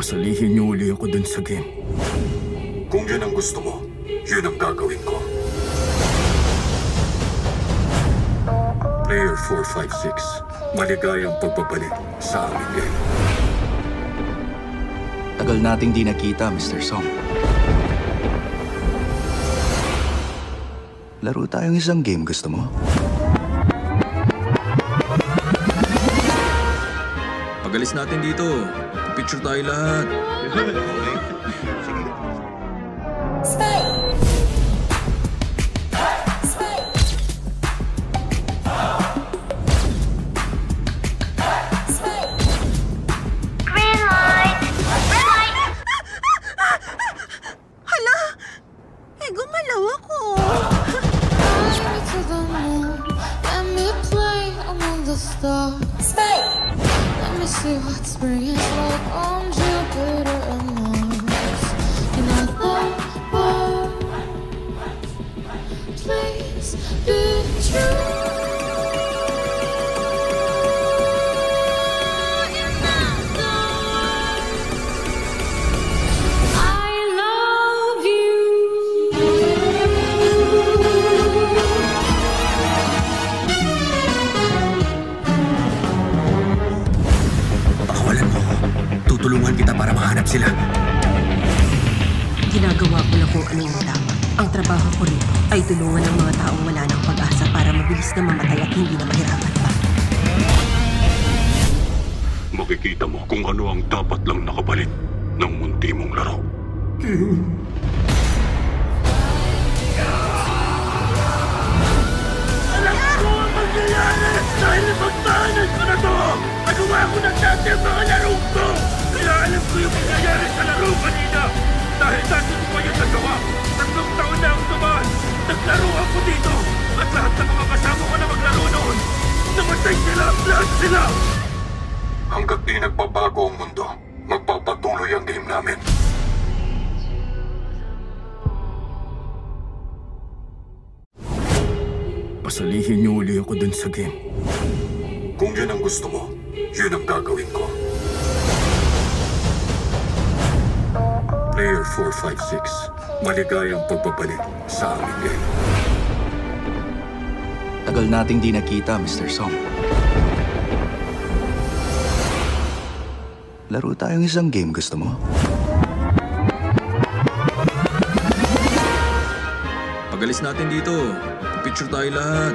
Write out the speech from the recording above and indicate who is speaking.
Speaker 1: Pasalihin niyo uli ako dun sa game.
Speaker 2: Kung yun ang gusto mo, yun ang gagawin ko. Player 456, maligayang pagbabalik sa aming game.
Speaker 3: Tagal nating di nakita, Mr. Song. Laro tayong isang game, gusto mo?
Speaker 1: Pag-alis natin dito, picture tayo lahat.
Speaker 4: Gumalaw ako. Let me see what spring is like on Jupiter and Mars. In other words, please be true.
Speaker 1: Tutulungan kita para mahanap sila.
Speaker 5: Ginagawa ko lang kung ano yung tama. Ang trabaho ko rito ay tulungan ng mga taong wala ng pag-asa para mabilis na mamatay at hindi na mahirapan pa.
Speaker 2: Makikita mo kung ano ang dapat lang nakabalik ng munti mong laro.
Speaker 6: Alam ko ang mangyayari! Dahil pagtahanan ko na to! Nagawa ko ng dati ang mga laro ko! Kaya alam ko yung mangyayari sa laro kanina! Dahil dati ko pa yung nagawa! 3 taon na akong dumaan! Naglaro ako dito! At lahat ng mga kasama ko na maglaro noon! Namatay sila! Lahat sila!
Speaker 2: Hanggat di nagbabago ang mundo, magpapatuloy ang game namin.
Speaker 1: Pasalihin niyo uli ako dun sa game.
Speaker 2: Kung yun ang gusto mo, yun ang gagawin ko. Player 456, maligayang pagbabalik sa aming game.
Speaker 3: Tagal nating di nakita, Mr. Song. Laro tayong isang game, gusto mo?
Speaker 1: Pag-alis natin dito, picture tayo lahat.